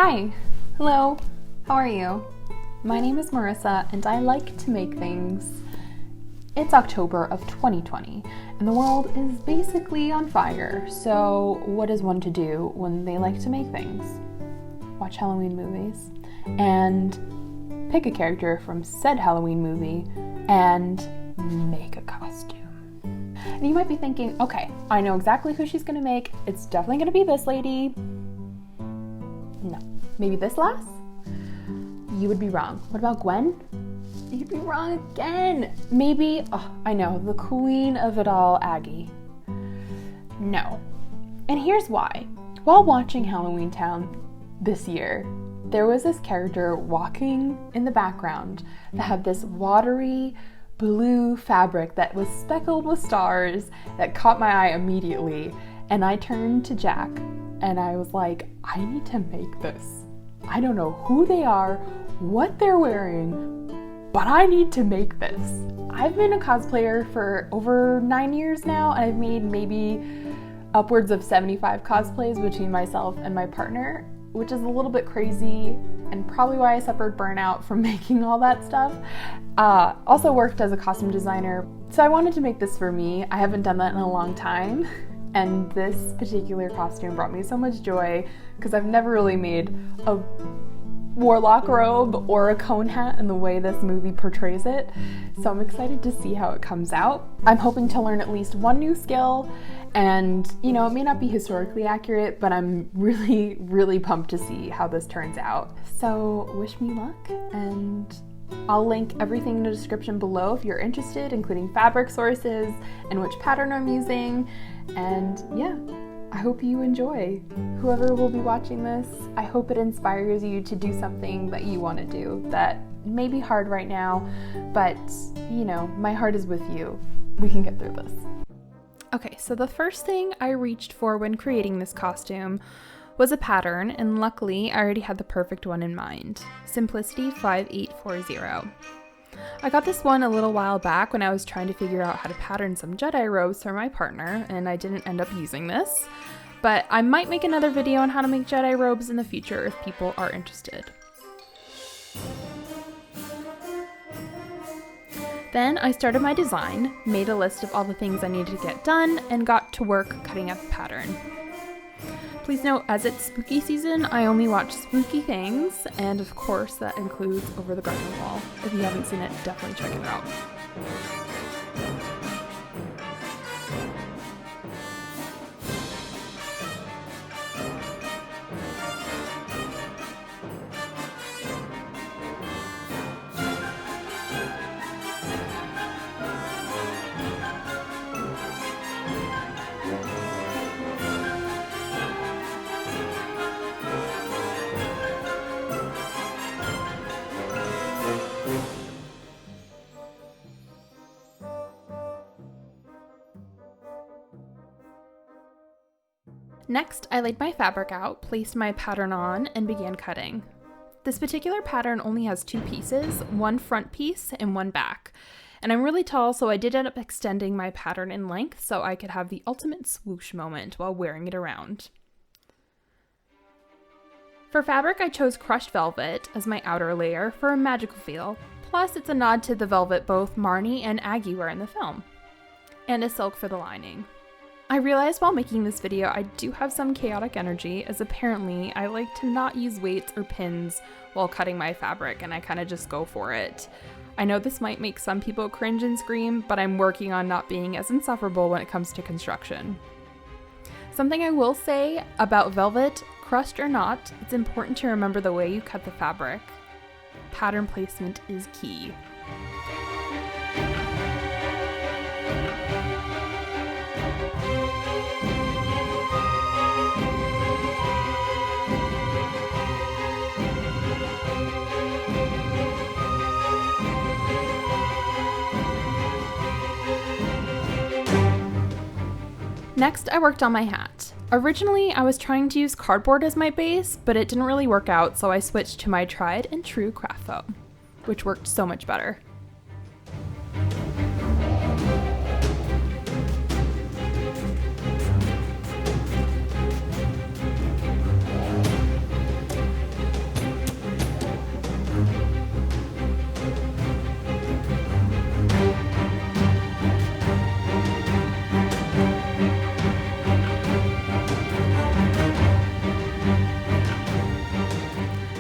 Hi, hello, how are you? My name is Marissa and I like to make things. It's October of 2020 and the world is basically on fire, so what is one to do when they like to make things? Watch Halloween movies and pick a character from said Halloween movie and make a costume. And you might be thinking, okay, I know exactly who she's gonna make. It's definitely gonna be this lady. No. Maybe this lass? You would be wrong. What about Gwen? You'd be wrong again. Maybe, I know, the queen of it all, Aggie. No. And here's why. While watching Halloweentown this year, there was this character walking in the background that had this watery blue fabric that was speckled with stars that caught my eye immediately. And I turned to Jack and I was like, I need to make this. I don't know who they are, what they're wearing, but I need to make this. I've been a cosplayer for over 9 years now, and I've made maybe upwards of 75 cosplays between myself and my partner, which is a little bit crazy and probably why I suffered burnout from making all that stuff. Also worked as a costume designer, so I wanted to make this for me. I haven't done that in a long time. And this particular costume brought me so much joy because I've never really made a warlock robe or a cone hat in the way this movie portrays it. So I'm excited to see how it comes out. I'm hoping to learn at least one new skill and, it may not be historically accurate, but I'm really, really pumped to see how this turns out. So wish me luck, and I'll link everything in the description below if you're interested, including fabric sources and which pattern I'm using. And yeah, I hope you enjoy. Whoever will be watching this, I hope it inspires you to do something that you want to do that may be hard right now, but my heart is with you. We can get through this. Okay, so the first thing I reached for when creating this costume was a pattern, and luckily I already had the perfect one in mind. Simplicity 5840. I got this one a little while back when I was trying to figure out how to pattern some Jedi robes for my partner, and I didn't end up using this, but I might make another video on how to make Jedi robes in the future if people are interested. Then I started my design, made a list of all the things I needed to get done, and got to work cutting out the pattern. Please note, as it's spooky season, I only watch spooky things, and of course that includes Over the Garden Wall. If you haven't seen it, definitely check it out. Next, I laid my fabric out, placed my pattern on, and began cutting. This particular pattern only has 2 pieces, one front piece and one back. And I'm really tall, so I did end up extending my pattern in length so I could have the ultimate swoosh moment while wearing it around. For fabric, I chose crushed velvet as my outer layer for a magical feel. Plus, it's a nod to the velvet both Marnie and Aggie wear in the film. And a silk for the lining. I realized while making this video I do have some chaotic energy, as apparently I like to not use weights or pins while cutting my fabric, and I kind of just go for it. I know this might make some people cringe and scream, but I'm working on not being as insufferable when it comes to construction. Something I will say about velvet, crushed or not, it's important to remember the way you cut the fabric. Pattern placement is key. Next, I worked on my hat. Originally, I was trying to use cardboard as my base, but it didn't really work out, so I switched to my tried and true craft foam, which worked so much better.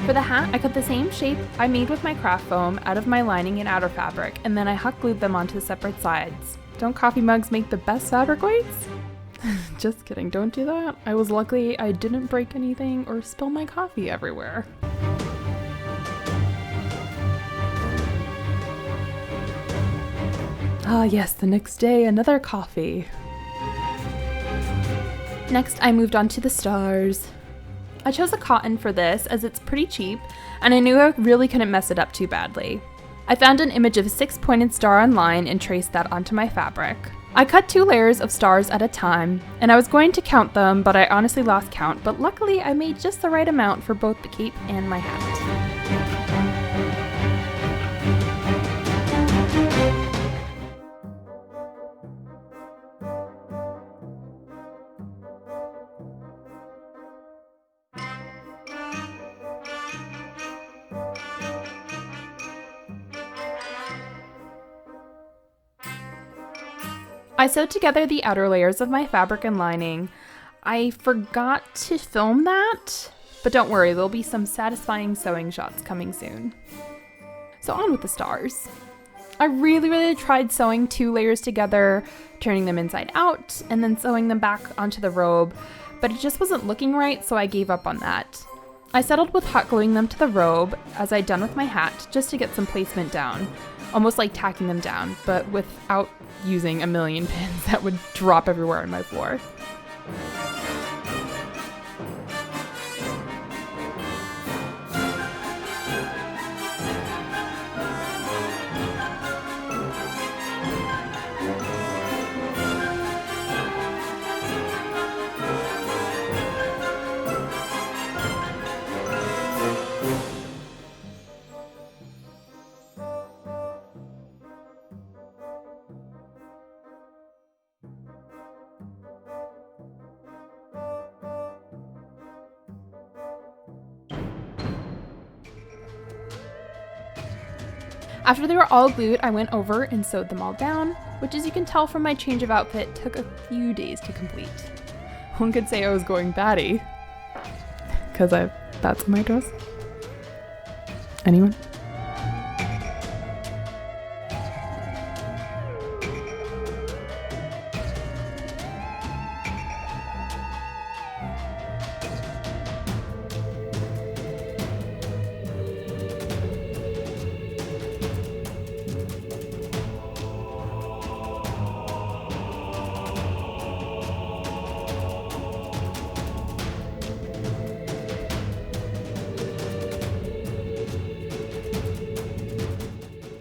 For the hat, I cut the same shape I made with my craft foam out of my lining and outer fabric, and then I hot glued them onto the separate sides. Don't coffee mugs make the best fabric weights? Just kidding, don't do that. I was lucky I didn't break anything or spill my coffee everywhere. Ah yes, the next day, another coffee. Next, I moved on to the stars. I chose a cotton for this as it's pretty cheap, and I knew I really couldn't mess it up too badly. I found an image of a 6-pointed star online and traced that onto my fabric. I cut 2 layers of stars at a time, and I was going to count them, but I honestly lost count, but luckily I made just the right amount for both the cape and my hat. I sewed together the outer layers of my fabric and lining. I forgot to film that, but don't worry, there'll be some satisfying sewing shots coming soon. So on with the stars. I really tried sewing 2 layers together, turning them inside out, and then sewing them back onto the robe, but it just wasn't looking right, so I gave up on that. I settled with hot gluing them to the robe, as I'd done with my hat, just to get some placement down. Almost like tacking them down, but without using a million pins that would drop everywhere on my floor. After they were all glued, I went over and sewed them all down, which, as you can tell from my change of outfit, took a few days to complete. One could say I was going batty, because I have bats on my dress. Anyone?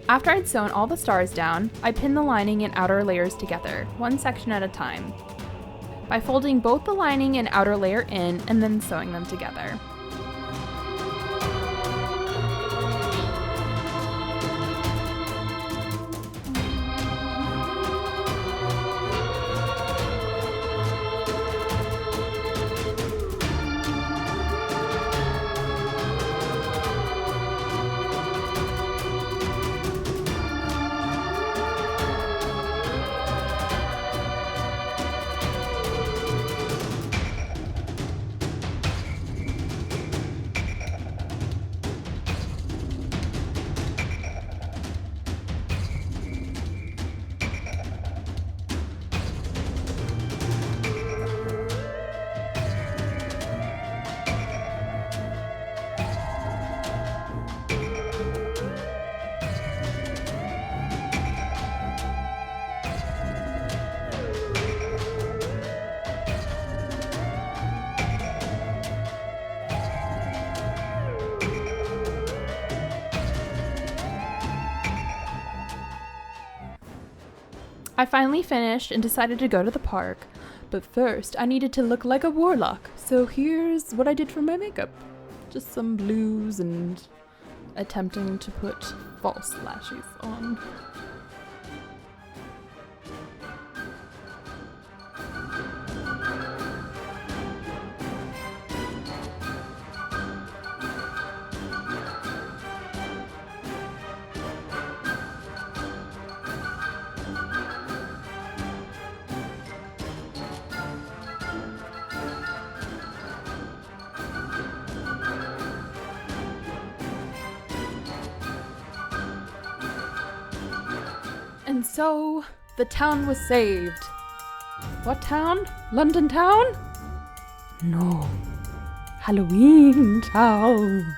After I'd sewn all the stars down, I pinned the lining and outer layers together, one section at a time, by folding both the lining and outer layer in and then sewing them together. I finally finished and decided to go to the park, but first I needed to look like a warlock, so here's what I did for my makeup. Just some blues and attempting to put false lashes on. And so, the town was saved. What town? London town? No. Halloweentown.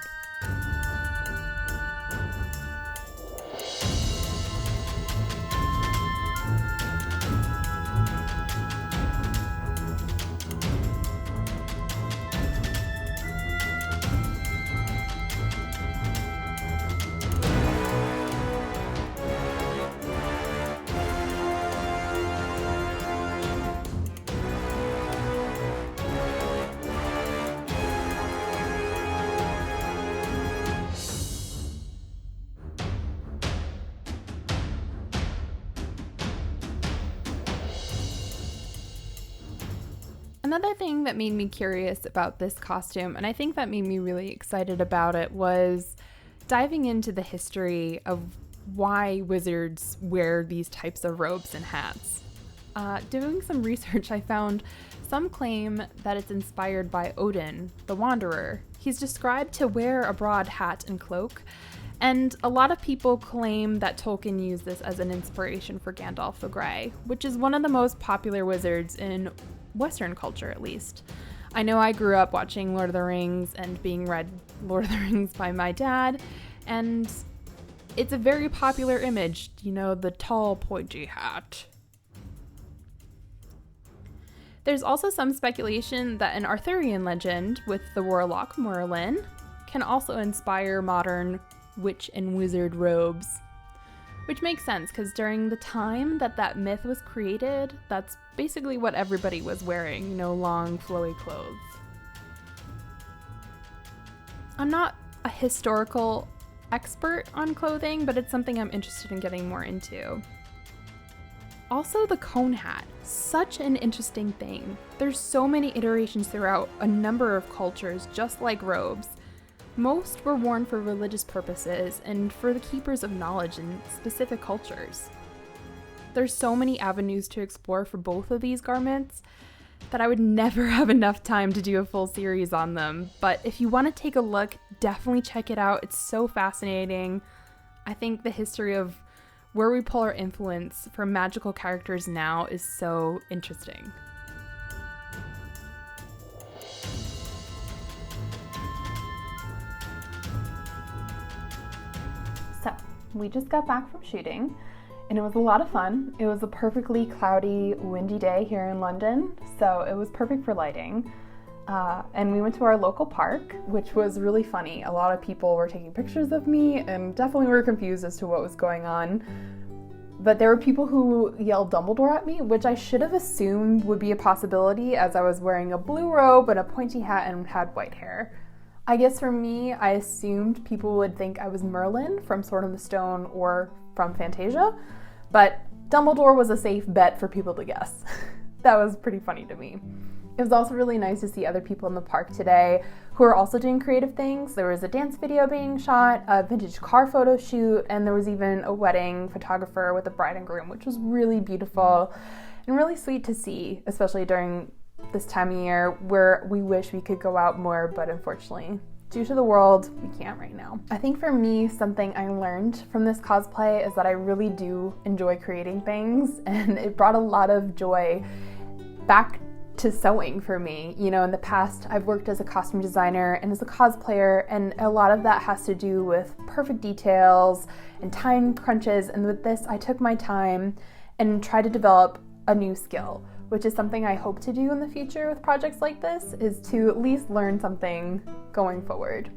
Another thing that made me curious about this costume, and I think that made me really excited about it, was diving into the history of why wizards wear these types of robes and hats. Doing some research, I found some claim that it's inspired by Odin, the Wanderer. He's described to wear a broad hat and cloak, and a lot of people claim that Tolkien used this as an inspiration for Gandalf the Grey, which is one of the most popular wizards in Western culture, at least. I know I grew up watching Lord of the Rings and being read Lord of the Rings by my dad, and it's a very popular image, you know, the tall, pointy hat. There's also some speculation that an Arthurian legend with the warlock Merlin can also inspire modern witch and wizard robes. Which makes sense, because during the time that myth was created, that's basically what everybody was wearing, you know, long, flowy clothes. I'm not a historical expert on clothing, but it's something I'm interested in getting more into. Also, the cone hat, such an interesting thing. There's so many iterations throughout a number of cultures, just like robes. Most were worn for religious purposes and for the keepers of knowledge in specific cultures. There's so many avenues to explore for both of these garments that I would never have enough time to do a full series on them. But if you want to take a look, definitely check it out. It's so fascinating. I think the history of where we pull our influence from magical characters now is so interesting. So, we just got back from shooting, and it was a lot of fun. It was a perfectly cloudy, windy day here in London, so it was perfect for lighting. And we went to our local park, which was really funny. A lot of people were taking pictures of me and definitely were confused as to what was going on. But there were people who yelled Dumbledore at me, which I should have assumed would be a possibility, as I was wearing a blue robe and a pointy hat and had white hair. I guess for me, I assumed people would think I was Merlin from Sword in the Stone or from Fantasia, but Dumbledore was a safe bet for people to guess. That was pretty funny to me. It was also really nice to see other people in the park today who are also doing creative things. There was a dance video being shot, a vintage car photo shoot, and there was even a wedding photographer with the bride and groom, which was really beautiful and really sweet to see, especially during this time of year where we wish we could go out more, but unfortunately, due to the world, we can't right now. I think for me, something I learned from this cosplay is that I really do enjoy creating things, and it brought a lot of joy back to sewing for me. You know, in the past, I've worked as a costume designer and as a cosplayer, and a lot of that has to do with perfect details and time crunches, and with this, I took my time and tried to develop a new skill, which is something I hope to do in the future with projects like this, is to at least learn something going forward.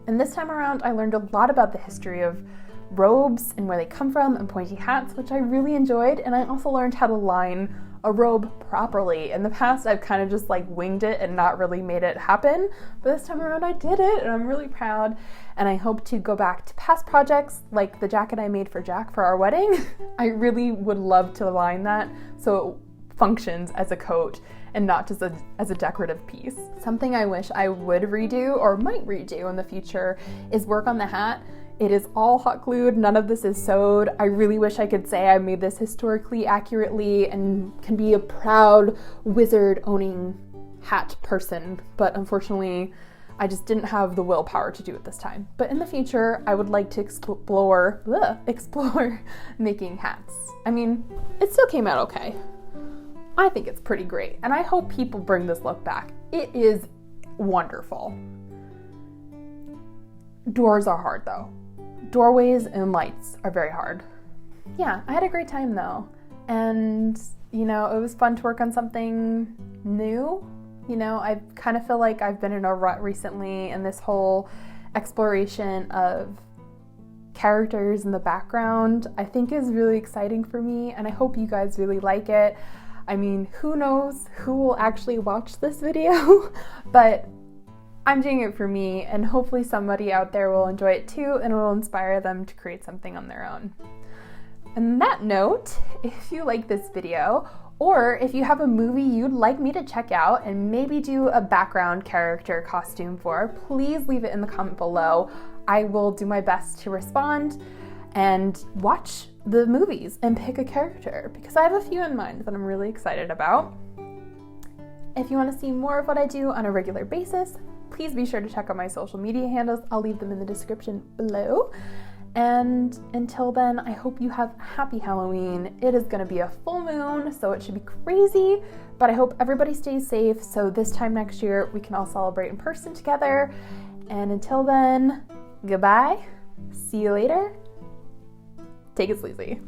And this time around, I learned a lot about the history of robes and where they come from and pointy hats, which I really enjoyed, and I also learned how to line a robe properly. In the past, I've kind of just like winged it and not really made it happen, but this time around I did it, and I'm really proud, and I hope to go back to past projects like the jacket I made for Jack for our wedding. I really would love to line that so it functions as a coat and not just as a decorative piece. Something I wish I would redo or might redo in the future is work on the hat. It is all hot glued, none of this is sewed. I really wish I could say I made this historically accurately and can be a proud wizard owning hat person, but unfortunately I just didn't have the willpower to do it this time. But in the future, I would like to explore making hats. I mean, it still came out okay. I think it's pretty great, and I hope people bring this look back. It is wonderful. Doors are hard though. Doorways and lights are very hard. Yeah, I had a great time though. And, you know, it was fun to work on something new. You know, I kind of feel like I've been in a rut recently, and this whole exploration of characters in the background I think is really exciting for me, and I hope you guys really like it. I mean, who knows who will actually watch this video, but I'm doing it for me, and hopefully somebody out there will enjoy it too, and it will inspire them to create something on their own. On that note, if you like this video, or if you have a movie you'd like me to check out and maybe do a background character costume for, please leave it in the comment below. I will do my best to respond and watch the movies and pick a character, because I have a few in mind that I'm really excited about. If you want to see more of what I do on a regular basis, please be sure to check out my social media handles. I'll leave them in the description below. And until then, I hope you have a happy Halloween. It is going to be a full moon, so it should be crazy, but I hope everybody stays safe so this time next year we can all celebrate in person together. And until then, goodbye, see you later, take it sleazy.